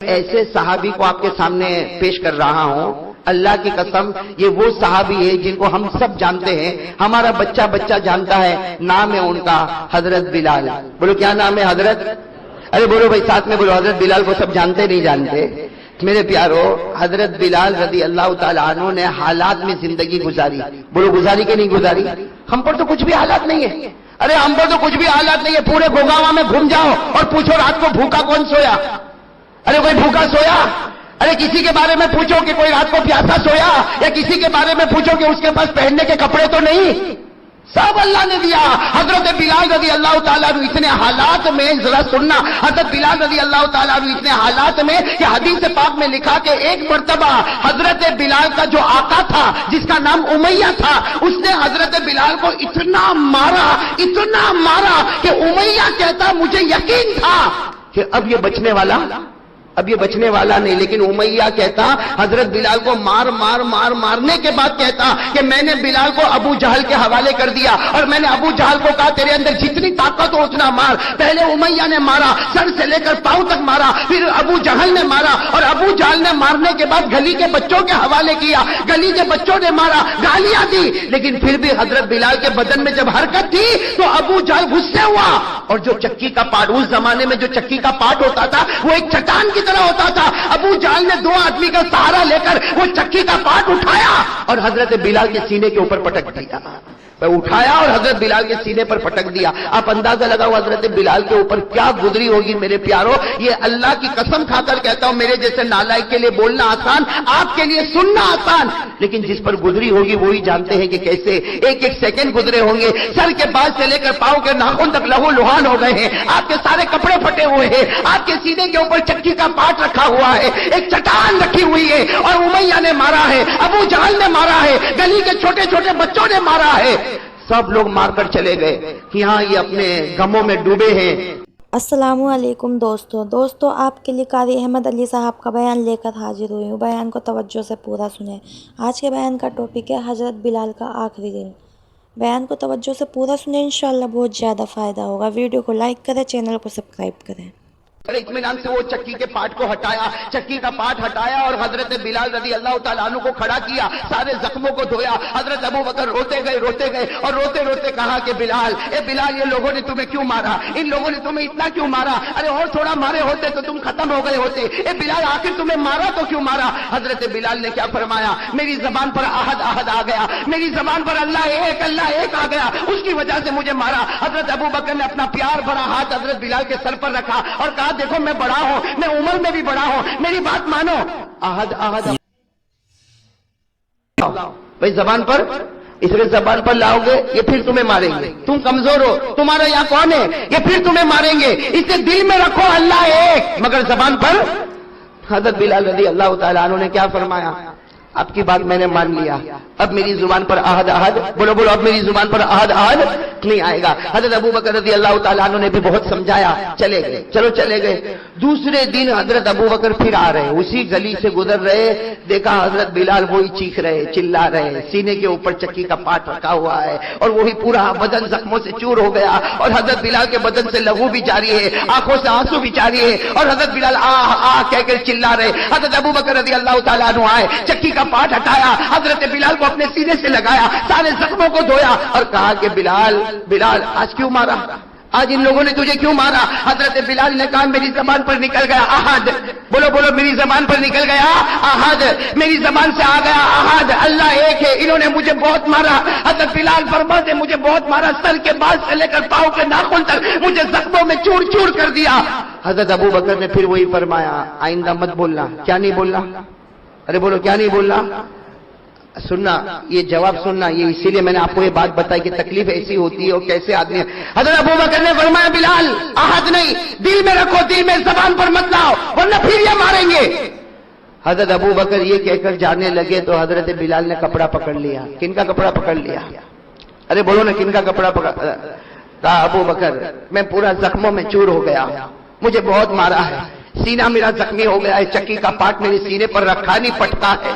ایسے صحابی کو آپ کے سامنے پیش کر رہا ہوں، اللہ کی قسم یہ وہ صحابی ہے جن کو ہم سب جانتے ہیں، ہمارا بچہ بچہ جانتا ہے، نام ہے ان کا حضرت بلال۔ بولو کیا نام ہے حضرت؟ ارے بولو بھائی ساتھ میں بولو، حضرت بلال کو سب جانتے نہیں جانتے؟ میرے پیارو، حضرت بلال رضی اللہ تعالیٰ عنہ نے حالات میں زندگی گزاری۔ بولو گزاری کہ نہیں گزاری؟ ہم پر تو کچھ بھی حالات نہیں ہے، ارے ہم پر تو کچھ بھی حالات نہیں ہے۔ پورے گوگاواں میں گھوم جاؤ اور پوچھو رات کو بھوکا کون سویا؟ ارے کوئی بھوکا سویا؟ ارے کسی کے بارے میں پوچھو کہ کوئی رات کو پیاسا سویا، یا کسی کے بارے میں پوچھو کہ اس کے پاس پہننے کے کپڑے تو نہیں؟ سب اللہ نے دیا۔ حضرت بلال رضی اللہ تعالیٰ عنہ اتنے حالات میں، ذرا سننا، حضرت بلال رضی اللہ تعالیٰ عنہ اتنے حالات میں کہ حدیث پاک میں لکھا کہ ایک مرتبہ حضرت بلال کا جو آقا تھا جس کا نام امیہ تھا، اس نے حضرت بلال کو اتنا مارا کہ امیہ کہتا مجھے یقین تھا کہ اب یہ بچنے والا نہیں، لیکن امیہ کہتا حضرت بلال کو مارنے کے بعد کہتا کہ میں نے بلال کو ابو جہل کے حوالے کر دیا، اور میں نے ابو جہل کو کہا تیرے اندر جتنی طاقت ہو اتنا مار۔ پہلے امیہ نے مارا، سر سے لے کر پاؤں تک مارا، پھر ابو جہل نے مارا، اور ابو جہل نے مارنے کے بعد گلی کے بچوں کے حوالے کیا، گلی کے بچوں نے مارا، گالیاں دی، لیکن پھر بھی حضرت بلال کے بدن میں جب حرکت تھی تو ابو جہل غصے ہوا، اور جو چکی کا پاٹ، اس زمانے میں جو چکی کا پاٹ ہوتا تھا وہ ایک چٹان کی طرح ہوتا تھا، ابو جہل نے دو آدمی کا سہارا لے کر وہ چکی کا پاٹ اٹھایا اور حضرت بلال کے سینے کے اوپر پٹک دیا۔ اٹھایا اور حضرت بلال کے سینے پر پٹک دیا۔ آپ اندازہ لگاؤ حضرت بلال کے اوپر کیا گزری ہوگی میرے پیارو۔ یہ اللہ کی قسم کھا کر کہتا ہوں، میرے جیسے نالائق کے لیے بولنا آسان، آپ کے لیے سننا آسان، لیکن جس پر گزری ہوگی وہی جانتے ہیں کہ کیسے ایک ایک سیکنڈ گزرے ہوں گے۔ سر کے بال سے لے کر پاؤں کے ناخن تک لہو لہان ہو گئے ہیں، آپ کے سارے کپڑے پھٹے ہوئے ہیں، آپ کے سینے کے اوپر چکی کا پاٹ رکھا ہوا ہے، ایک چٹان رکھی ہوئی ہے، اور امیہ نے مارا ہے، ابو جہل نے مارا ہے، گلی کے چھوٹے چھوٹے بچوں نے مارا ہے، سب لوگ مار کر چلے گئے کہ ہاں یہ اپنے غموں میں ڈوبے ہیں۔ السلام علیکم دوستو آپ کے لیے قاری احمد علی صاحب کا بیان لے کر حاضر ہوئی ہوں۔ بیان کو توجہ سے پورا سنیں۔ آج کے بیان کا ٹاپک ہے حضرت بلال کا آخری دن۔ بیان کو توجہ سے پورا سنیں، انشاءاللہ بہت زیادہ فائدہ ہوگا۔ ویڈیو کو لائک کریں، چینل کو سبسکرائب کریں۔ اطمینان سے وہ چکی کے پاٹ کو ہٹایا، چکی کا پاٹ ہٹایا اور حضرت بلال رضی اللہ تعالیٰ عنہ کو کھڑا کیا، سارے زخموں کو دھویا۔ حضرت ابو بکر روتے گئے اور روتے روتے کہا کہ بلال، اے بلال، یہ لوگوں نے تمہیں کیوں مارا؟ ان لوگوں نے تمہیں اتنا کیوں مارا؟ ارے اور تھوڑا مارے ہوتے تو تم ختم ہو گئے ہوتے۔ اے بلال، آخر تمہیں مارا تو کیوں مارا؟ حضرت بلال نے کیا فرمایا؟ میری زبان پر احد آ گیا، میری زبان پر اللہ ایک آ گیا، اس کی وجہ سے مجھے مارا۔ حضرت ابو بکر نے اپنا پیار بھرا ہاتھ حضرت بلال کے سر پر رکھا اور کہا دیکھو میں بڑا ہوں، میں عمر میں بھی بڑا ہوں، میری بات مانو۔ احد بھائی زبان پر، اس لیے زبان پر لاؤ گے یہ پھر تمہیں ماریں گے، تم کمزور ہو، تمہارا یہاں کون ہے، یہ پھر تمہیں ماریں گے، اسے دل میں رکھو اللہ ایک، مگر زبان پر۔ حضرت بلال رضی اللہ تعالیٰ عنہ نے کیا فرمایا؟ آپ کی بات میں نے مان لیا، اب میری زبان پر احد، بولو اب میری زبان پر احد نہیں آئے گا۔ حضرت ابو بکر رضی اللہ تعالیٰ عنہ نے بھی بہت سمجھایا، چلے گئے۔ دوسرے دن حضرت ابو بکر پھر آ رہے، اسی گلی سے گزر رہے، دیکھا حضرت بلال وہی چیخ رہے، چلا رہے، سینے کے اوپر چکی کا پاٹ رکھا ہوا ہے، اور وہی پورا بدن زخموں سے چور ہو گیا، اور حضرت بلال کے بدن سے لہو بھی جاری ہے، آنکھوں سے آنسو بھی جاری ہے، اور حضرت بلال آہ کہہ کر چلا رہے۔ حضرت ابو بکر رضی اللہ تعالیٰ عنہ آئے، چکی کا پاٹ ہٹایا، حضرت بلال کو اپنے سینے سے لگایا، سارے زخموں کو دھویا اور کہا کہ بلال آج کیوں مارا؟ آج ان لوگوں نے تجھے کیوں مارا؟ حضرت بلال نے کہا میری زبان پر نکل گیا احد، بولو میری زبان پر نکل گیا احد، میری زبان سے آ گیا احد، اللہ ایک ہے، انہوں نے مجھے بہت مارا۔ حضرت بلال فرماتے مجھے بہت مارا، سر کے بال سے لے کر پاؤں کے ناخن تک مجھے زخموں میں چور چور کر دیا۔ حضرت ابو بکر نے پھر وہی فرمایا آئندہ مت بولنا۔ کیا نہیں بولنا؟ ارے بولو کیا نہیں بولنا؟ سننا، یہ جواب سننا، یہ اسی لیے میں نے آپ کو یہ بات بتائی کہ تکلیف ایسی ہوتی ہے اور کیسے آدمی ہے۔ حضرت ابو بکر نے فرمایا بلال احد نہیں، دل میں رکھو، دل میں، زبان پر مت لاؤ ورنہ پھر یہ ماریں گے۔ حضرت ابو بکر یہ کہہ کر جانے لگے تو حضرت بلال نے کپڑا پکڑ لیا۔ کن کا کپڑا پکڑ لیا؟ ارے بولو نا، کن کا کپڑا پکڑ؟ کہا ابو بکر میں پورا زخموں میں چور ہو گیا، مجھے بہت مارا ہے، سینہ میرا زخمی ہو گیا ہے، چکی کا پاٹ میرے سینے پر رکھا نہیں پٹتا ہے،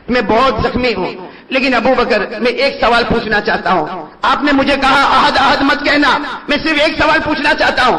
میں بہت زخمی ہوں۔ لیکن ابو بکر میں ایک سوال پوچھنا چاہتا ہوں، آپ نے مجھے کہا احد مت کہنا، میں صرف ایک سوال پوچھنا چاہتا ہوں،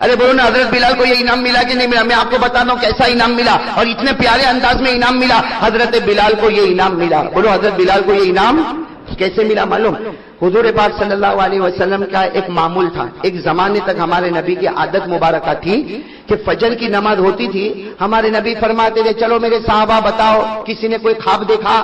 ارے بولو نا حضرت بلال کو یہ انعام ملا کہ نہیں ملا؟ میں آپ کو بتا دوں کیسا انعام ملا اور اتنے پیارے انداز میں انعام ملا. حضرت بلال کو یہ انعام ملا. بولو حضرت بلال کو یہ انعام کیسے ملا معلوم؟ حضور پاک صلی اللہ علیہ وسلم کا ایک معمول تھا. ایک زمانے تک ہمارے نبی کی عادت مبارکہ تھی کہ فجر کی نماز ہوتی تھی, ہمارے نبی فرماتے تھے چلو میرے صحابہ بتاؤ کسی نے کوئی خواب دیکھا؟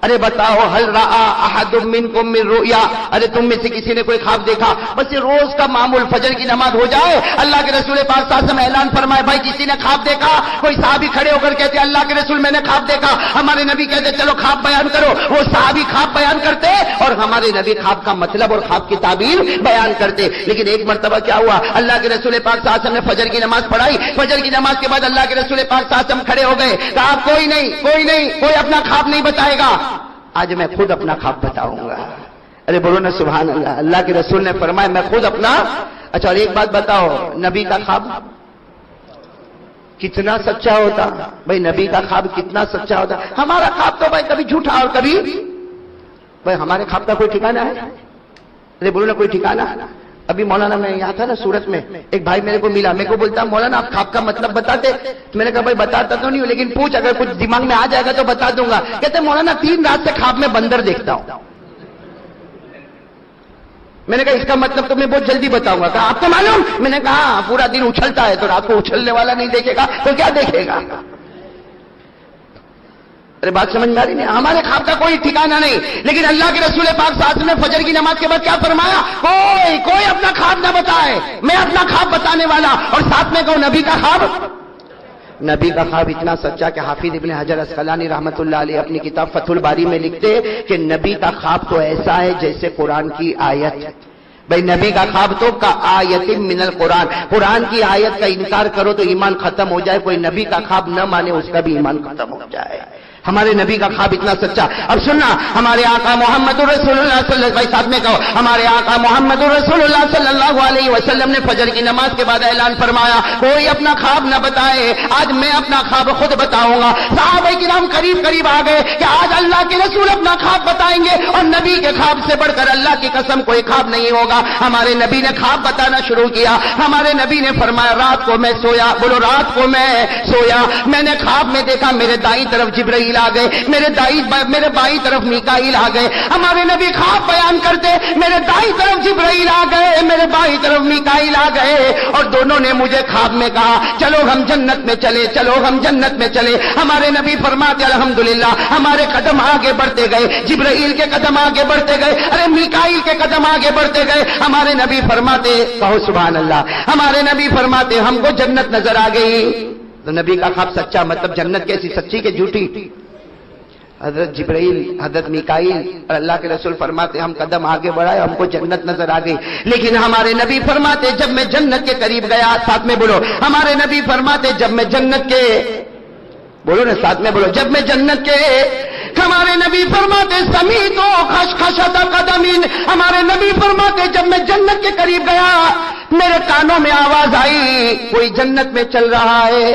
ارے بتاؤ حل رأى احد منکم من رؤیا, ارے تم میں سے کسی نے کوئی خواب دیکھا؟ بس یہ روز کا معمول فجر کی نماز ہو جائے, اللہ کے رسول پاک صلی اللہ علیہ وسلم اعلان فرمائے بھائی کسی نے خواب دیکھا؟ کوئی صحابی کھڑے ہو کر کہتے اللہ کے رسول میں نے خواب دیکھا. ہمارے نبی کہتے چلو خواب بیان کرو. وہ صحابی خواب بیان کرتے اور ہمارے نبی خواب کا مطلب اور خواب کی تعبیر بیان کرتے. لیکن ایک مرتبہ کیا ہوا, اللہ کے رسول پاک صلی اللہ علیہ وسلم نے فجر کی نماز پڑھائی. فجر کی نماز کے بعد اللہ کے رسول پاک صلی اللہ علیہ وسلم کھڑے ہو گئے, کہا کوئی نہیں کوئی اپنا خواب نہیں بتائے گا, آج میں خود اپنا خواب بتاؤں گا. ارے بولو نا سبحان اللہ. اللہ کے رسول نے فرمایا میں خود اپنا. اچھا اور ایک بات بتاؤ, نبی کا خواب کتنا سچا ہوتا؟ بھائی نبی کا خواب کتنا سچا ہوتا. ہمارا خواب تو بھائی کبھی جھوٹا اور کبھی, بھائی ہمارے خواب کا کوئی ٹھکانہ ہے؟ ارے بولو نا کوئی ٹھکانہ. ابھی مولانا میں یہاں تھا نا سورت میں, ایک بھائی میرے کو ملا, میرے کو بولتا مولانا آپ خواب کا مطلب بتاتے. میں نے کہا بھائی بتاتا تو نہیں ہوں لیکن پوچھ, اگر کچھ دماغ میں آ جائے گا تو بتا دوں گا. کہتے مولانا 3 رات سے خواب میں بندر دیکھتا ہوں. میں نے کہا اس کا مطلب تو میں بہت جلدی بتاؤں گا. کہا آپ کو معلوم؟ میں نے کہا پورا دن اچھلتا ہے تو رات کو اچھلنے والا نہیں دیکھے گا تو کیا دیکھے گا؟ ارے بات سمجھ میں آ رہی نہیں؟ ہمارے خواب کا کوئی ٹھکانہ نہیں. لیکن اللہ کے رسول پاک صلی اللہ علیہ وسلم نے فجر کی نماز کے بعد کیا فرمایا؟ کوئی اپنا خواب نہ بتائے, میں اپنا خواب بتانے والا. اور ساتھ میں کہو نبی کا خواب. نبی کا خواب اتنا سچا کہ حافظ ابن حجر اسقلانی رحمۃ اللہ علیہ اپنی کتاب فتح الباری میں لکھتے کہ نبی کا خواب تو ایسا ہے جیسے قرآن کی آیت. بھائی نبی کا خواب تو کا آیت من القرآن, قرآن کی آیت کا انکار کرو تو ایمان ختم ہو جائے, کوئی نبی کا خواب نہ مانے اس کا بھی ایمان ختم ہو جائے. ہمارے نبی کا خواب اتنا سچا. اب سننا, ہمارے آقا محمد رسول اللہ صلی اللہ علیہ وسلم, ساتھ میں کہو ہمارے آقا محمد رسول اللہ صلی اللہ علیہ وسلم نے فجر کی نماز کے بعد اعلان فرمایا کوئی اپنا خواب نہ بتائے, آج میں اپنا خواب خود بتاؤں گا. صحابہ کرام قریب آ گئے کہ آج اللہ کے رسول اپنا خواب بتائیں گے, اور نبی کے خواب سے بڑھ کر اللہ کی قسم کوئی خواب نہیں ہوگا. ہمارے نبی نے خواب بتانا شروع کیا. ہمارے نبی نے فرمایا رات کو میں سویا, بولو رات کو میں سویا, میں نے خواب میں دیکھا میرے دائیں طرف جبرائیل آ گئے, میرے بائیں طرف میکائیل آ گئے. ہمارے نبی خواب بیان کرتے میرے دائیں طرف جبرائیل آ گئے, میرے بائیں طرف میکائیل آ گئے, اور دونوں نے مجھے خواب میں کہا چلو ہم جنت میں چلے, چلو ہم جنت میں چلے. ہمارے نبی فرماتے الحمدللہ ہمارے قدم آگے بڑھتے گئے, جبرائیل کے قدم آگے بڑھتے گئے, ارے میکائیل کے قدم آگے بڑھتے گئے. ہمارے نبی فرماتے, کہو سبحان اللہ, ہمارے نبی فرماتے ہم کو جنت نظر آ گئی. تو نبی کا خواب سچا, مطلب جنت کیسی, سچی کہ جھوٹی؟ حضرت جبرائیل, حضرت میکائیل اور اللہ کے رسول فرماتے ہم قدم آگے بڑھائے ہم کو جنت نظر آ گئی. لیکن ہمارے نبی فرماتے جب میں جنت کے قریب گیا, ساتھ میں بولو ہمارے نبی فرماتے جب میں جنت کے, بولو نا ساتھ میں بولو, جب میں جنت کے, ہمارے نبی فرماتے سمیتو خشخشۃ قدمین, ہمارے نبی فرماتے جب میں جنت کے قریب گیا میرے کانوں میں آواز آئی کوئی جنت میں چل رہا ہے,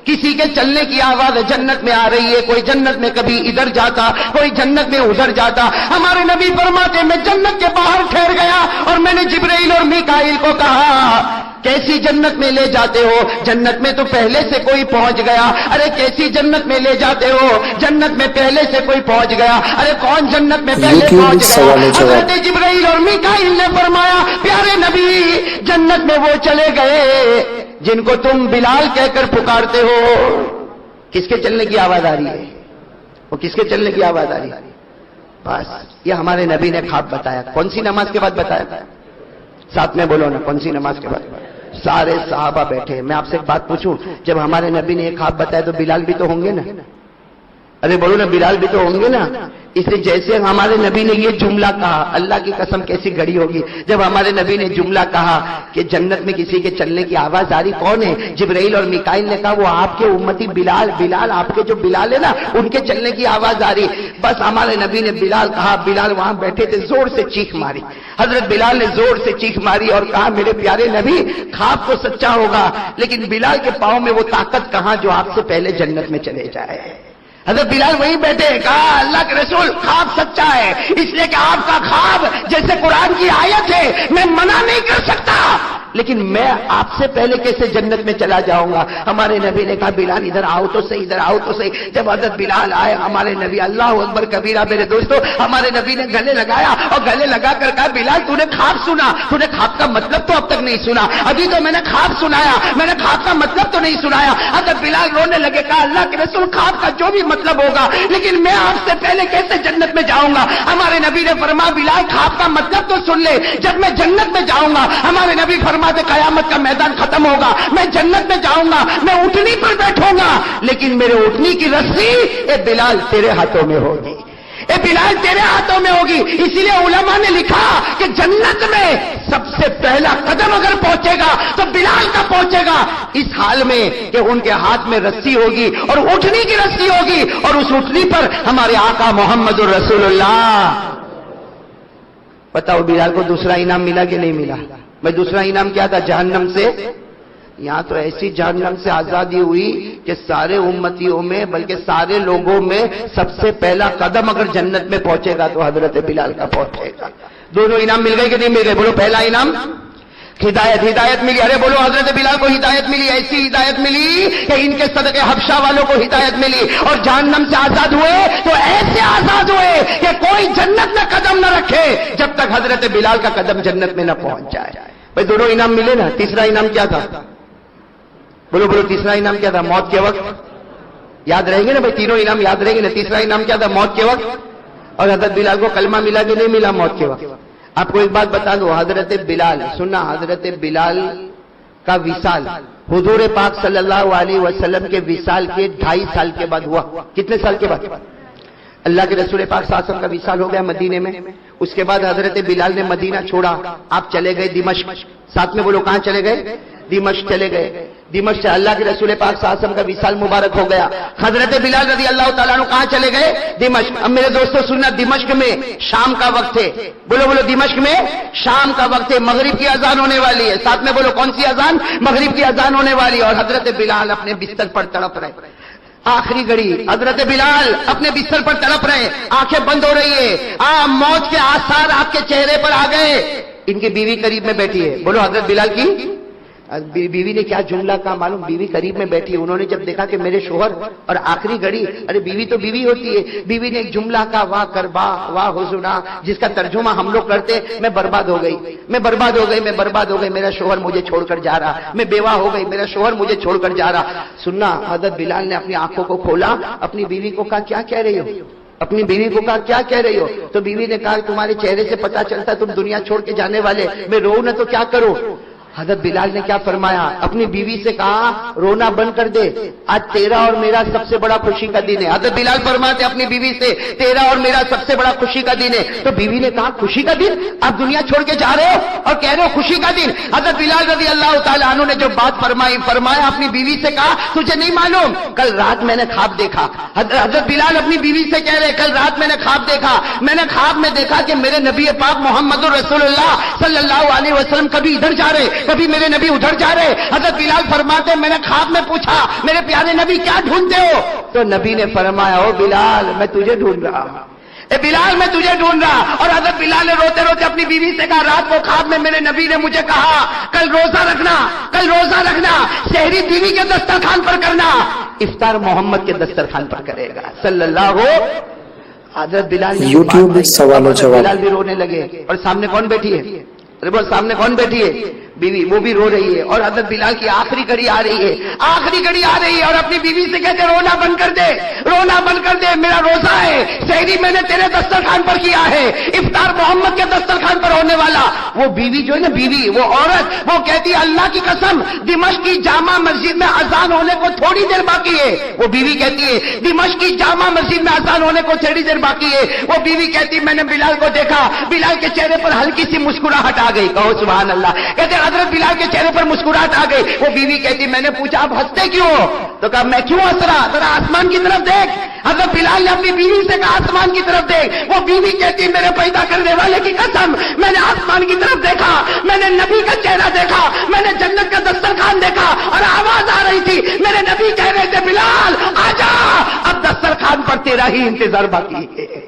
کسی کے چلنے کی آواز جنت میں آ رہی ہے, کوئی جنت میں کبھی ادھر جاتا, کوئی جنت میں ادھر جاتا. ہمارے نبی فرماتے میں جنت کے باہر ٹھہر گیا اور میں نے جبرائیل اور میکائیل کو کہا کیسی جنت میں لے جاتے ہو؟ جنت میں تو پہلے سے کوئی پہنچ گیا. ارے کیسی جنت میں لے جاتے ہو؟ جنت میں پہلے سے کوئی پہنچ گیا. ارے کون جنت میں پہلے پہنچ گیا؟ حضرت جبرائیل اور میکائیل نے فرمایا پیارے نبی جنت میں وہ چلے گئے جن کو تم بلال کہہ کر پکارتے ہو. کس کے چلنے کی آواز آ رہی ہے؟ وہ کس کے چلنے کی آواز آ رہی ہے؟ بس یہ ہمارے نبی نے خواب بتایا. کون سی نماز کے بعد بتایا تھا؟ ساتھ میں بولو نا, کون سی نماز کے بعد؟ سارے صحابہ بیٹھے. میں آپ سے ایک بات پوچھوں, جب ہمارے نبی نے ایک خواب بتایا تو بلال بھی تو ہوں گے نا؟ ارے بولو نا بلال بھی تو ہوں گے نا. اس لیے جیسے ہمارے نبی نے یہ جملہ کہا, اللہ کی قسم کیسی گھڑی ہوگی جب ہمارے نبی نے جملہ کہا کہ جنت میں کسی کے چلنے کی آواز آ رہی, کون ہے؟ جبرائیل اور میکائیل نے کہا وہ آپ کے امتی بلال, آپ کے جو بلال ہے نا ان کے چلنے کی آواز آ رہی. بس ہمارے نبی نے بلال کہا, بلال وہاں بیٹھے تھے, زور سے چیخ ماری. حضرت بلال نے زور سے چیخ ماری اور کہا میرے پیارے نبی خواب تو سچا ہوگا لیکن بلال کے پاؤں میں وہ طاقت کہاں جو آپ سے پہلے جنت میں چلے جائے. حضرت بلال وہیں بیٹھے, کہا اللہ کے رسول خواب سچا ہے اس لیے کہ آپ کا خواب جیسے قرآن کی آیت ہے, میں منع نہیں کر سکتا لیکن میں آپ سے پہلے کیسے جنت میں چلا جاؤں گا؟ ہمارے نبی نے کہا بلال ادھر آؤ تو صحیح، ادھر آؤ تو صحیح۔ جب حضرت بلال آئے ہمارے نبی، اللہ اکبر کبیرہ میرے دوستو، ہمارے نبی نے گلے لگایا اور گلے لگا کر کہا بلال تو نے خواب سنا، تو نے خواب کا مطلب تو اب تک نہیں سنا، ابھی تو میں نے خواب سنایا، میں نے خواب کا مطلب تو نہیں سنایا۔ حضرت بلال رونے لگے، کہا اللہ کے رسول خواب کا جو بھی مطلب ہوگا لیکن میں آپ سے پہلے کیسے جنت میں جاؤں گا؟ ہمارے نبی نے فرمایا بلال خواب کا مطلب تو سن لے، جب میں جنت میں جاؤں گا ہمارے نبی فرماتے قیامت کا میدان ختم ہوگا، میں جنت میں جاؤں گا، میں اٹھنی پر بیٹھوں گا، لیکن میرے اٹھنی کی رسی اے بلال تیرے ہاتھوں میں ہوگی، اے بلال تیرے ہاتھوں میں ہوگی۔ اسی لیے علماء نے لکھا کہ جنت میں سب سے پہلا قدم اگر پہنچے گا تو بلال کا پہنچے گا، اس حال میں کہ ان کے ہاتھ میں رسی ہوگی اور اٹھنی کی رسی ہوگی، اور اس اٹھنی پر ہمارے آقا محمد رسول اللہ۔ بتاؤ بلال کو دوسرا انعام ملا کہ نہیں ملا؟ میں دوسرا انعام کیا تھا؟ جہنم سے، یہاں تو ایسی جہنم سے آزادی ہوئی کہ سارے امتیوں میں بلکہ سارے لوگوں میں سب سے پہلا قدم اگر جنت میں پہنچے گا تو حضرت بلال کا پہنچے گا۔ دونوں انعام مل گئے کہ نہیں مل گئے؟ بولو پہلا انعام ہدایت ملی، ارے بولو حضرت بلال کو ہدایت ملی، ایسی ہدایت ملی کہ ان کے صدقے حبشہ والوں کو ہدایت ملی، اور جہنم سے آزاد ہوئے تو ایسے آزاد ہوئے کہ کوئی جنت میں قدم نہ رکھے جب تک حضرت بلال کا قدم جنت میں نہ پہنچ جائے۔ بھائی دونوں انعام ملے نا، تیسرا انعام کیا تھا؟ بولو تیسرا انعام کیا تھا؟ موت کے وقت یاد رہیں گے نا بھائی، تینوں انعام یاد رہیں گے نا۔ تیسرا انعام کیا تھا؟ موت کے وقت۔ اور حضرت بلال کو کلمہ ملا کہ نہیں ملا موت کے وقت؟ آپ کو ایک بات بتا دو، حضرت بلال سننا، حضرت بلال کا وصال حضور پاک صلی اللہ علیہ وسلم کے وصال کے 2.5 سال کے بعد ہوا۔ کتنے سال کے بعد؟ اللہ کے رسول پاک صلی اللہ علیہ وسلم کا وصال ہو گیا مدینے میں، اس کے بعد حضرت بلال نے مدینہ چھوڑا، آپ چلے گئے دمشق۔ ساتھ میں بولو کہاں چلے گئے؟ دمشق چلے گئے۔ دمشق سے اللہ کے رسول پاک صلی اللہ علیہ وسلم کا وصال مبارک ہو گیا۔ حضرت بلال رضی اللہ تعالیٰ عنہ کہاں چلے گئے؟ دمشق۔ اب میرے دوستو سننا، دمشق میں شام کا وقت ہے، بولو دمشق میں شام کا وقت ہے، مغرب کی اذان ہونے والی ہے، ساتھ میں بولو کون سی اذان؟ مغرب کی اذان ہونے والی ہے، اور حضرت بلال اپنے بستر پر تڑپ رہے، آخری گھڑی حضرت بلال اپنے بستر پر تڑپ رہے، آنکھیں بند ہو رہی ہے، موت کے آثار آپ کے چہرے پر آ گئے۔ ان کی بیوی قریب میں بیٹھی ہے، بولو حضرت بلال کی بیوی نے کیا جملہ کہا معلوم؟ بیوی قریب میں بیٹھی، انہوں نے جب دیکھا کہ میرے شوہر اور آخری گھڑی، ارے بیوی تو بیوی ہوتی ہے، بیوی نے ایک جملہ کہا، واہ کربا واہ حزنا، جس کا ترجمہ ہم لوگ کرتے میں برباد ہو گئی، میں برباد ہو گئی، میں برباد ہو گئی، میرا شوہر مجھے چھوڑ کر جا رہا، میں بیوہ ہو گئی، میرا شوہر مجھے چھوڑ کر جا رہا۔ سننا، حضرت بلال نے اپنی آنکھوں کو کھولا، اپنی بیوی کو کہا کیا کہہ رہی ہو؟ اپنی بیوی کو کہا کیا کہہ رہی ہو؟ تو بیوی نے کہا تمہارے چہرے سے پتا چلتا تم دنیا چھوڑ کے جانے والے، میں رو نہ تو کیا کروں؟ حضرت بلال نے کیا فرمایا؟ اپنی بیوی سے کہا رونا بند کر دے، آج تیرا اور میرا سب سے بڑا خوشی کا دن ہے۔ حضرت بلال فرماتے اپنی بیوی سے تیرا اور میرا سب سے بڑا خوشی کا دن ہے۔ تو بیوی نے کہا خوشی کا دن؟ آپ دنیا چھوڑ کے جا رہے ہو اور کہہ رہے ہو خوشی کا دن؟ حضرت بلال رضی اللہ تعالیٰ عنہ نے جو بات فرمایا اپنی بیوی سے کہا تجھے نہیں معلوم کل رات میں نے خواب دیکھا۔ حضرت بلال اپنی بیوی سے کہہ رہے کل رات میں نے خواب دیکھا، میں نے خواب میں دیکھا کہ میرے نبی پاک محمد رسول اللہ صلی اللہ علیہ وسلم کبھی ادھر جا رہے، کبھی میرے نبی ادھر جا رہے۔ حضرت بلال فرماتے میں نے خواب میں پوچھا میرے پیارے نبی کیا ڈھونڈتے ہو؟ تو نبی نے فرمایا او بلال میں تجھے ڈھونڈ رہا ہوں، اے بلال میں تجھے ڈھونڈ رہا۔ اور حضرت بلال نے روتے روتے اپنی بیوی سے کہا رات کو خواب میں میرے نبی نے مجھے کہا کل روزہ رکھنا، کل روزہ رکھنا، سحری بیوی کے دسترخوان پر کرنا، افطار محمد کے دسترخوان پر کرے گا صلی اللہ۔ حضرت بلال یوٹیوب میں سوال و جواب۔ بلال بھی رونے لگے، اور سامنے کون بیٹھی ہے؟ ارے بول سامنے کون بیٹھی ہے؟ بیوی، وہ بھی رو رہی ہے، اور حضرت بلال کی آخری گھڑی آ رہی ہے، آخری گھڑی آ رہی ہے، اور اپنی بیوی سے کہتے رونا بند کر دے، رونا بند کر دے، میرا روزہ ہے، سحری میں نے تیرے دسترخوان پر کیا ہے، افطار محمد کے دسترخوان پر ہونے والا۔ وہ بیوی جو ہے نا، بیوی وہ عورت، وہ کہتی ہے اللہ کی قسم دمشق کی جامع مسجد میں اذان ہونے کو تھوڑی دیر باقی ہے، وہ بیوی کہتی ہے دمشق کی جامع مسجد میں اذان ہونے کو تھوڑی دیر باقی ہے، وہ بیوی کہتی میں نے بلال کو دیکھا، بلال کے چہرے پر ہلکی سی مسکراہٹ آ گئی، کہو سبحان اللہ۔ کہتے حضرت بلال کے چہرے پر مسکراہٹ آ گئی۔ وہ بیوی کہتی میں نے پوچھا آپ ہنستے کیوں ہو؟ تو کہا میں کیوں ہنس رہا، ذرا آسمان کی طرف دیکھ۔ حضرت بلال نے اپنی بیوی سے کہا آسمان کی طرف دیکھ۔ وہ بیوی کہتی میرے پیدا کرنے والے کی قسم میں نے آسمان کی طرف دیکھا، میں نے نبی کا چہرہ دیکھا، میں نے جنت کا دسترخوان دیکھا، اور آواز آ رہی تھی میرے نبی کہہ رہے تھے بلال آجا اب دسترخوان پر تیرا ہی انتظار باقی ہے۔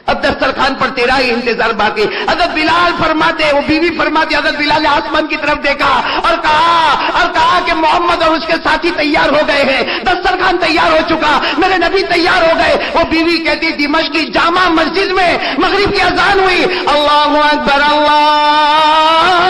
اب دسترخوان پر تیرا ہی انتظار باقی. حضرت بلال فرماتے, وہ بیوی فرماتی, حضرت بلال نے آسمان کی طرف دیکھا اور کہا کہ محمد اور اس کے ساتھی تیار ہو گئے ہیں, دسترخوان تیار ہو چکا, میرے نبی تیار ہو گئے. وہ بیوی کہتی دمشق کی جامع مسجد میں مغرب کی اذان ہوئی, اللہ اکبر اللہ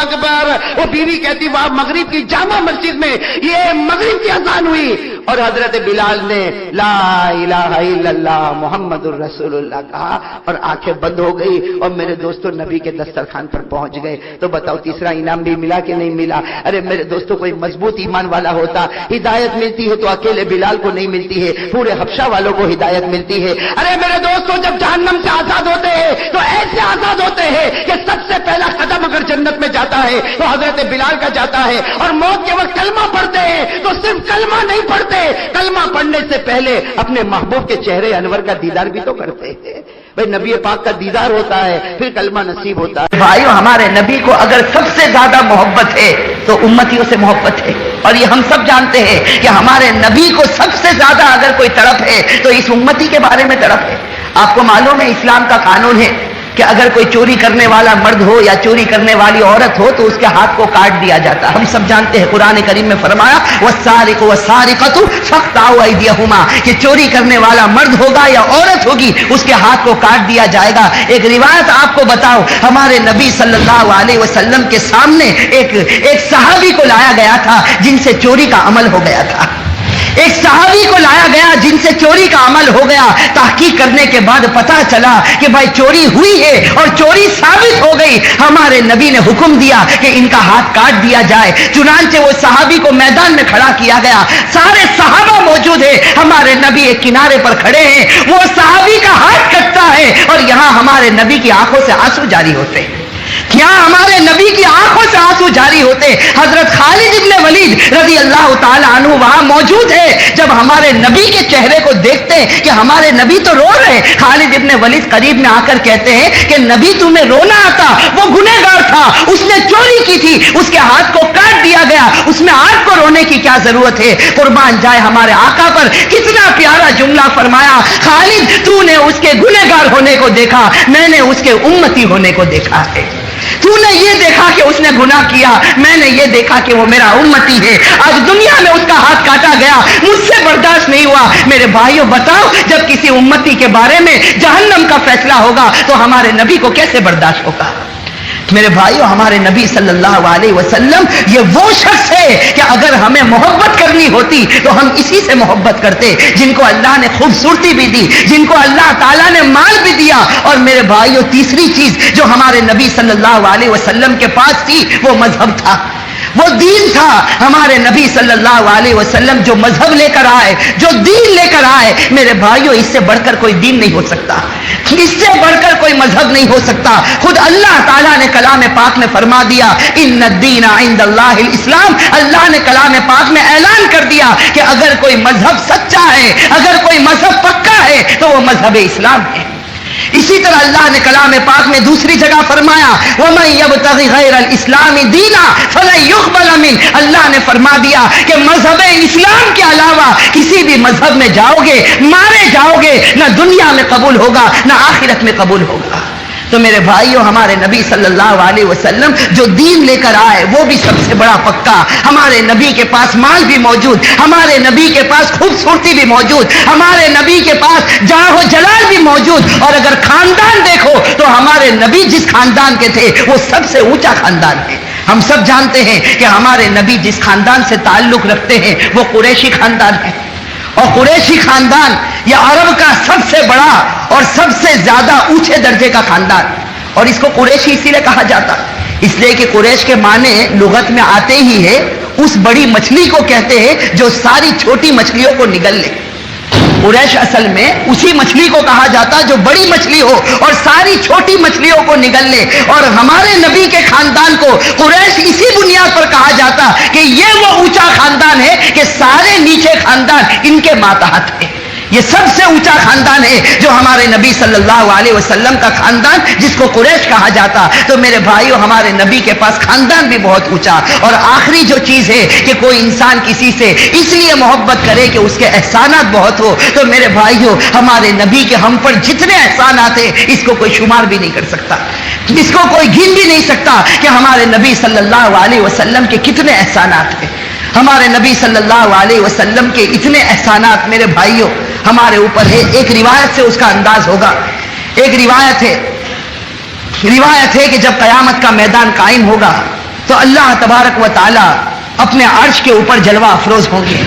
اکبر. وہ بیوی کہتی وہاں مغرب کی جامع مسجد میں یہ مغرب کی اذان ہوئی اور حضرت بلال نے لا الہ الا اللہ محمد الرسول اللہ کہا اور آنکھیں بند ہو گئی اور میرے دوستوں نبی کے دسترخوان پر پہنچ گئے. تو بتاؤ تیسرا انعام بھی ملا کہ نہیں ملا؟ ارے میرے دوستوں کوئی مضبوط ایمان والا ہوتا, ہدایت ملتی ہے تو اکیلے بلال کو نہیں ملتی ہے, پورے حبشہ والوں کو ہدایت ملتی ہے. ارے میرے دوستوں جب جہنم سے آزاد ہوتے ہیں تو ایسے آزاد ہوتے ہیں کہ سب سے پہلا قدم اگر جنت میں جاتا ہے تو حضرت بلال کا جاتا ہے. اور موت کے وقت کلمہ پڑھتے ہیں تو صرف کلمہ نہیں پڑھتے, کلمہ پڑھنے سے پہلے اپنے محبوب کے چہرے انور کا دیدار بھی تو کرتے ہیں. بھئی نبی پاک کا دیدار ہوتا ہے پھر کلمہ نصیب ہوتا ہے. بھائیو ہمارے نبی کو اگر سب سے زیادہ محبت ہے تو امتیوں سے محبت ہے, اور یہ ہم سب جانتے ہیں کہ ہمارے نبی کو سب سے زیادہ اگر کوئی تڑپ ہے تو اس امتی کے بارے میں تڑپ ہے. آپ کو معلوم ہے اسلام کا قانون ہے کہ اگر کوئی چوری کرنے والا مرد ہو یا چوری کرنے والی عورت ہو تو اس کے ہاتھ کو کاٹ دیا جاتا. ہم سب جانتے ہیں قرآن کریم میں فرمایا وَالسَّارِقُ وَالسَّارِقَةُ فَاقْطَعُوا أَيْدِيَهُمَا, کہ چوری کرنے والا مرد ہوگا یا عورت ہوگی اس کے ہاتھ کو کاٹ دیا جائے گا. ایک روایت آپ کو بتاؤ, ہمارے نبی صلی اللہ علیہ وسلم کے سامنے ایک صحابی کو لایا گیا تھا جن سے چوری کا عمل ہو گیا تھا. ایک صحابی کو لایا گیا جن سے چوری کا عمل ہو گیا. تحقیق کرنے کے بعد پتا چلا کہ بھائی چوری ہوئی ہے اور چوری ثابت ہو گئی. ہمارے نبی نے حکم دیا کہ ان کا ہاتھ کاٹ دیا جائے. چنانچہ وہ صحابی کو میدان میں کھڑا کیا گیا. سارے صحابہ موجود ہیں, ہمارے نبی ایک کنارے پر کھڑے ہیں. وہ صحابی کا ہاتھ کٹتا ہے اور یہاں ہمارے نبی کی آنکھوں سے آنسو جاری ہوتے ہیں. کیا ہمارے نبی کی آنکھوں سے آنسو جاری ہوتے. حضرت خالد ابن ولید رضی اللہ تعالی عنہ وہاں موجود ہے. جب ہمارے نبی کے چہرے کو دیکھتے ہیں کہ ہمارے نبی تو رو رہے, خالد ابن ولید قریب میں آ کر کہتے ہیں کہ نبی تمہیں رونا آتا, وہ گنہگار تھا, اس نے چوری کی تھی, اس کے ہاتھ کو کاٹ دیا گیا, اس میں آپ کو رونے کی کیا ضرورت ہے. قربان جائے ہمارے آقا پر کتنا پیارا جملہ فرمایا, خالد تو نے اس کے گنہگار ہونے کو دیکھا, میں نے اس کے امتی ہونے کو دیکھا ہے. تو نے یہ دیکھا کہ اس نے گناہ کیا, میں نے یہ دیکھا کہ وہ میرا امتی ہے. آج دنیا میں اس کا ہاتھ کاٹا گیا, مجھ سے برداشت نہیں ہوا. میرے بھائیوں بتاؤ, جب کسی امتی کے بارے میں جہنم کا فیصلہ ہوگا تو ہمارے نبی کو کیسے برداشت ہوگا؟ میرے بھائیوں ہمارے نبی صلی اللہ علیہ وسلم یہ وہ شخص ہے کہ اگر ہمیں محبت کرنی ہوتی تو ہم اسی سے محبت کرتے, جن کو اللہ نے خوبصورتی بھی دی, جن کو اللہ تعالیٰ نے مال بھی دیا. اور میرے بھائیوں تیسری چیز جو ہمارے نبی صلی اللہ علیہ وسلم کے پاس تھی وہ مذہب تھا, وہ دین تھا. ہمارے نبی صلی اللہ علیہ وسلم جو مذہب لے کر آئے, جو دین لے کر آئے, میرے بھائیوں اس سے بڑھ کر کوئی دین نہیں ہو سکتا, اس سے بڑھ کر کوئی مذہب نہیں ہو سکتا. خود اللہ تعالیٰ نے کلام پاک میں فرما دیا ان الدین عند اللہ الاسلام. اللہ نے کلام پاک میں اعلان کر دیا کہ اگر کوئی مذہب سچا ہے, اگر کوئی مذہب پکا ہے تو وہ مذہب اسلام ہے. اسی طرح اللہ نے کلام پاک میں دوسری جگہ فرمایا وَمَن يَبْتَغِ غَيْرَ الْإِسْلَامِ دِينًا فَلَن يُقْبَلَ مِنْهُ. اللہ نے فرما دیا کہ مذہب اسلام کے علاوہ کسی بھی مذہب میں جاؤ گے مارے جاؤ گے, نہ دنیا میں قبول ہوگا نہ آخرت میں قبول ہوگا. تو میرے بھائیوں ہمارے نبی صلی اللہ علیہ وسلم جو دین لے کر آئے وہ بھی سب سے بڑا پکا. ہمارے نبی کے پاس مال بھی موجود, ہمارے نبی کے پاس خوبصورتی بھی موجود, ہمارے نبی کے پاس جاہ و جلال بھی موجود. اور اگر خاندان دیکھو تو ہمارے نبی جس خاندان کے تھے وہ سب سے اونچا خاندان ہے. ہم سب جانتے ہیں کہ ہمارے نبی جس خاندان سے تعلق رکھتے ہیں وہ قریشی خاندان ہے, اور قریشی خاندان یہ عرب کا سب سے بڑا اور سب سے زیادہ اونچے درجے کا خاندان. اور اس کو قریشی اسی لیے کہا جاتا اس لیے کہ قریش کے معنی لغت میں آتے ہی ہے اس بڑی مچھلی کو کہتے ہیں جو ساری چھوٹی مچھلیوں کو نگل لے. قریش اصل میں اسی مچھلی کو کہا جاتا جو بڑی مچھلی ہو اور ساری چھوٹی مچھلیوں کو نگل لے. اور ہمارے نبی کے خاندان کو قریش اسی بنیاد پر کہا جاتا کہ یہ وہ اونچا خاندان ہے کہ سارے نیچے خاندان ان کے ماتحت ہیں. یہ سب سے اونچا خاندان ہے جو ہمارے نبی صلی اللہ علیہ وسلم کا خاندان، جس کو قریش کہا جاتا. تو میرے بھائیو، ہمارے نبی کے پاس خاندان بھی بہت اونچا. اور آخری جو چیز ہے کہ کوئی انسان کسی سے اس لیے محبت کرے کہ اس کے احسانات بہت ہو. تو میرے بھائیو، ہمارے نبی کے ہم پر جتنے احسانات ہیں اس کو کوئی شمار بھی نہیں کر سکتا، اس کو کوئی گن بھی نہیں سکتا کہ ہمارے نبی صلی اللہ علیہ وسلم کے کتنے احسانات ہیں. ہمارے نبی صلی اللہ علیہ وسلم کے اتنے احسانات میرے بھائیوں ہمارے اوپر ہے. ایک روایت سے اس کا انداز ہوگا. ایک روایت ہے کہ جب قیامت کا میدان قائم ہوگا تو اللہ تبارک و تعالی اپنے عرش کے اوپر جلوہ افروز ہوں گے.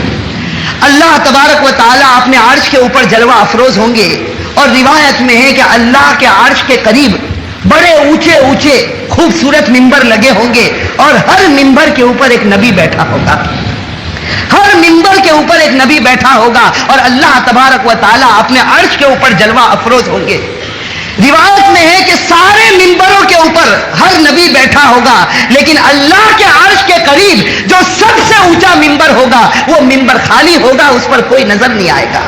اللہ تبارک و تعالی اپنے عرش کے اوپر جلوہ افروز ہوں گے. اور روایت میں ہے کہ اللہ کے عرش کے قریب بڑے اونچے اونچے خوبصورت ممبر لگے ہوں گے، اور ہر ممبر کے اوپر ایک نبی بیٹھا ہوگا. ہر ممبر کے اوپر ایک نبی بیٹھا ہوگا اور اللہ تبارک و تعالیٰ اپنے عرش کے اوپر جلوہ افروز ہوں گے. روایت میں ہے کہ سارے ممبروں کے اوپر ہر نبی بیٹھا ہوگا، لیکن اللہ کے عرش کے قریب جو سب سے اونچا ممبر ہوگا وہ ممبر خالی ہوگا، اس پر کوئی نظر نہیں آئے گا.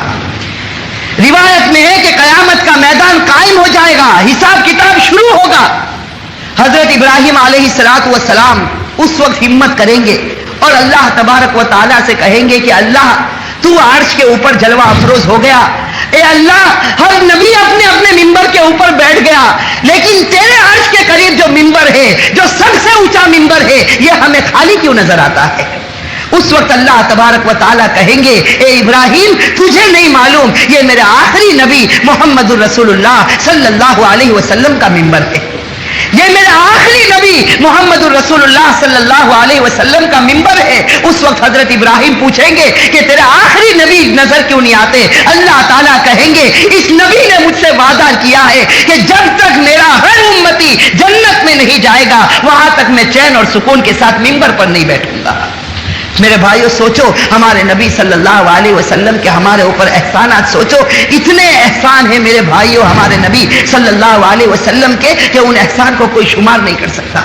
روایت میں ہے کہ قیامت کا میدان قائم ہو جائے گا، حساب کتاب شروع ہوگا. حضرت ابراہیم علیہ السلام اس وقت ہمت کریں گے اور اللہ تبارک و تعالیٰ سے کہیں گے کہ اللہ تو عرش کے اوپر جلوہ افروز ہو گیا، اے اللہ ہر نبی اپنے اپنے ممبر کے اوپر بیٹھ گیا، لیکن تیرے عرش کے قریب جو ممبر ہے، جو سب سے اونچا ممبر ہے، یہ ہمیں خالی کیوں نظر آتا ہے؟ اس وقت اللہ تبارک و تعالیٰ کہیں گے اے ابراہیم تجھے نہیں معلوم یہ میرے آخری نبی محمد الرسول اللہ صلی اللہ علیہ وسلم کا ممبر ہے، یہ میرے آخری نبی محمد الرسول اللہ صلی اللہ علیہ وسلم کا ممبر ہے. اس وقت حضرت ابراہیم پوچھیں گے کہ تیرے آخری نبی نظر کیوں نہیں آتے؟ اللہ تعالیٰ کہیں گے اس نبی نے مجھ سے وعدہ کیا ہے کہ جب تک میرا ہر امتی جنت میں نہیں جائے گا وہاں تک میں چین اور سکون کے ساتھ ممبر پر نہیں بیٹھوں گا. میرے بھائیو سوچو ہمارے نبی صلی اللہ علیہ وسلم کے ہمارے اوپر احسانات، سوچو اتنے احسان ہیں میرے بھائیو ہمارے نبی صلی اللہ علیہ وسلم کے کہ ان احسان کو کوئی شمار نہیں کر سکتا.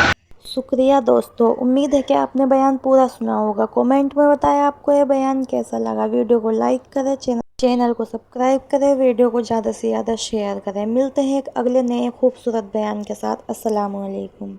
شکریہ دوستو، امید ہے کہ آپ نے بیان پورا سنا ہوگا. کومنٹ میں بتائیں آپ کو یہ بیان کیسا لگا. ویڈیو کو لائک کریں، چینل کو سبسکرائب کریں، ویڈیو کو زیادہ سے زیادہ شیئر کریں. ملتے ہیں ایک اگلے نئے خوبصورت بیان کے ساتھ. السلام علیکم.